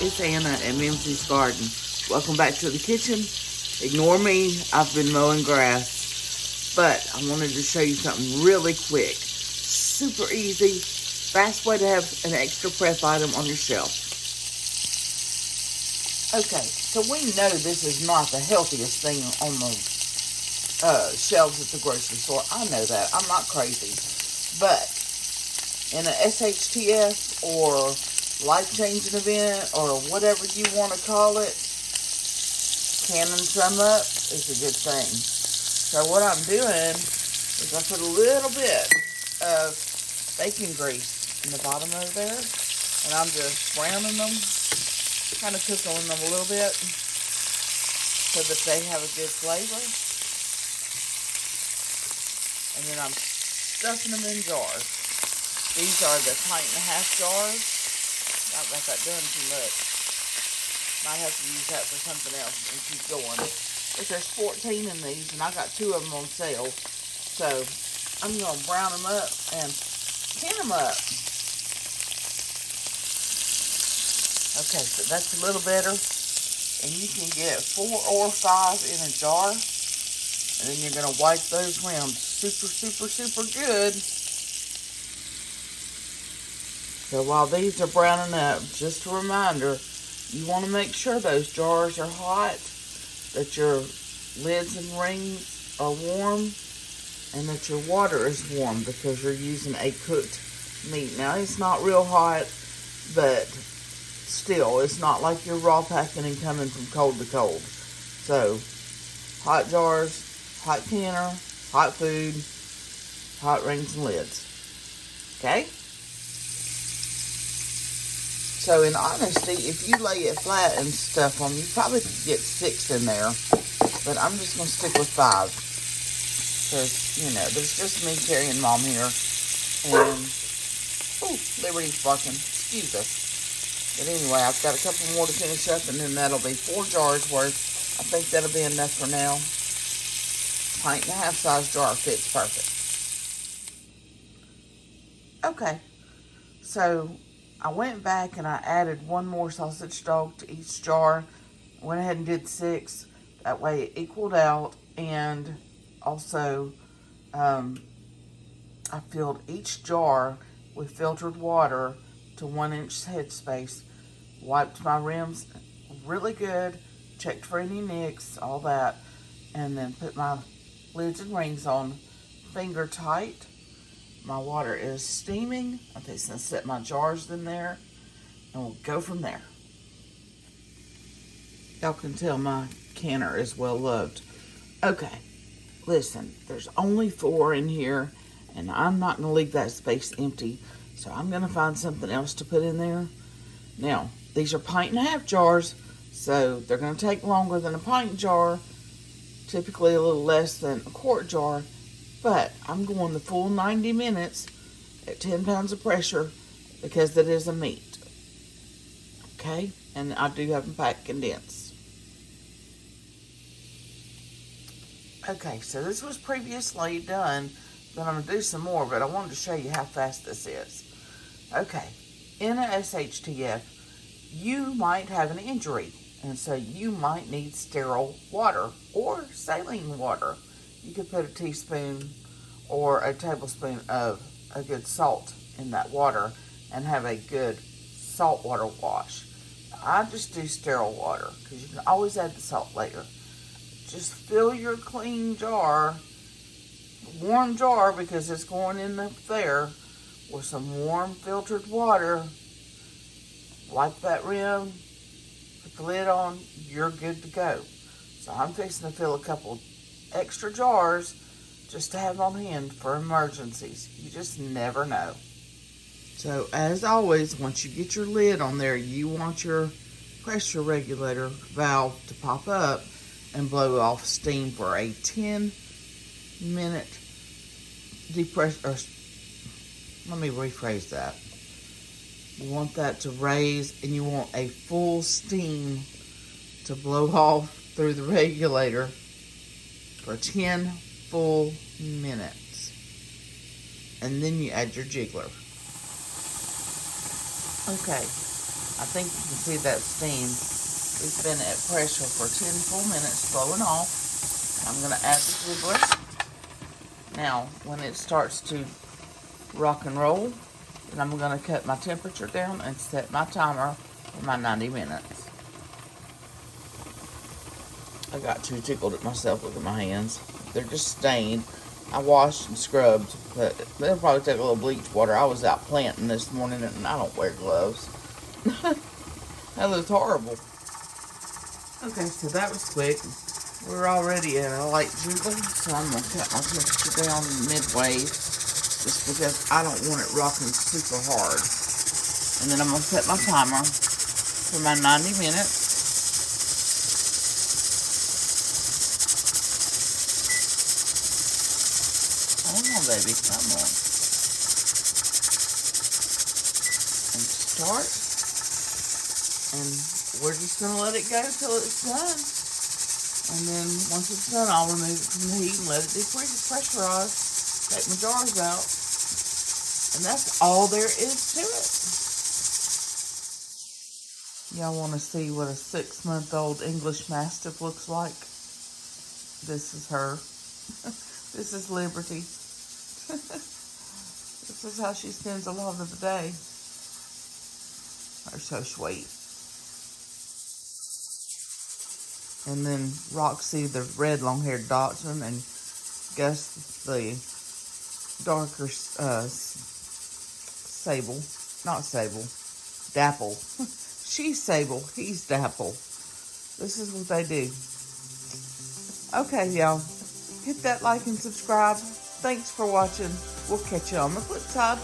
It's Anna at Memphi's Garden. Welcome back to the kitchen. Ignore me, I've been mowing grass. But I wanted to show you something really quick. Super easy, fast way to have an extra prep item on your shelf. Okay, so we know this is not the healthiest thing on the shelves at the grocery store. I know that, I'm not crazy. But in a SHTF or life-changing event or whatever you want to call it, canning some up is a good thing. So what I'm doing is I put a little bit of bacon grease in the bottom over there, and I'm just browning them, kind of cooking them a little bit so that they have a good flavor. And then I'm stuffing them in jars. These are the 1.5 jars. I got that done too much. Might have to use that for something else and keep going. But there's 14 in these, and I got 2 of them on sale. So I'm going to brown them up and can them up. Okay, so that's a little better. And you can get 4 or 5 in a jar. And then you're going to wipe those rims super, super, super good. So while these are browning up, just a reminder, you want to make sure those jars are hot, that your lids and rings are warm, and that your water is warm because you're using a cooked meat. Now, it's not real hot, but still, it's not like you're raw packing and coming from cold to cold. So, hot jars, hot canner, hot food, hot rings and lids. Okay? So in honesty, if you lay it flat and stuff on, you probably could get 6 in there. But I'm just going to stick with 5. Because, you know, there's just me, Carrie, and Mom here. And, oh, Liberty's barking. Excuse us. But anyway, I've got a couple more to finish up, and then that'll be 4 jars worth. I think that'll be enough for now. 1.5 size jar fits perfect. Okay. So I went back and I added 1 more sausage dog to each jar. Went ahead and did 6. That way it equaled out. And also, I filled each jar with filtered water to 1-inch headspace. Wiped my rims really good. Checked for any nicks, all that. And then put my lids and rings on finger tight. My water is steaming. I'm just going to set my jars in there, and we'll go from there. Y'all can tell my canner is well loved. Okay, listen, there's only 4 in here, and I'm not going to leave that space empty, so I'm going to find something else to put in there. Now, these are 1.5 jars, so they're going to take longer than a pint jar, typically a little less than a quart jar. But I'm going the full 90 minutes at 10 pounds of pressure because it is a meat. Okay? And I do have them packed condensed. Okay, so this was previously done, but I'm going to do some more, but I wanted to show you how fast this is. Okay, in a SHTF, you might have an injury, and so you might need sterile water or saline water. You could put a teaspoon or a tablespoon of a good salt in that water and have a good saltwater wash. I just do sterile water because you can always add the salt later. Just fill your clean jar, warm jar because it's going in there, with some warm filtered water. Wipe that rim, put the lid on, you're good to go. So I'm fixing to fill a couple extra jars just to have on hand for emergencies. You just never know. So as always, once you get your lid on there, you want your pressure regulator valve to pop up and blow off steam for a 10-minute let me rephrase that. You want that to raise, and you want a full steam to blow off through the regulator for 10 full minutes. And then you add your jiggler. Okay, I think you can see that steam. It's been at pressure for 10 full minutes, flowing off. I'm going to add the jiggler. Now, when it starts to rock and roll, then I'm going to cut my temperature down and set my timer for my 90 minutes. I got too tickled at myself. Look at my hands. They're just stained. I washed and scrubbed, but they'll probably take a little bleach water. I was out planting this morning and I don't wear gloves. That looks horrible. Okay, so that was quick. We're already at a light jiggler, so I'm going to cut my temperature down midway just because I don't want it rocking super hard. And then I'm going to set my timer for my 90 minutes. Come on, baby, come on. And start. And we're just going to let it go till it's done. And then once it's done, I'll remove it from the heat and let it depressurize. Take my jars out. And that's all there is to it. Y'all want to see what a 6-month-old English Mastiff looks like? This is her. This is Liberty. This is how she spends a lot of the day. They're so sweet. And then Roxy, the red long-haired Dachshund, and Gus, the darker sable. Not sable. Dapple. She's sable. He's dapple. This is what they do. Okay, y'all. Hit that like and subscribe. Thanks for watching. We'll catch you on the flip side.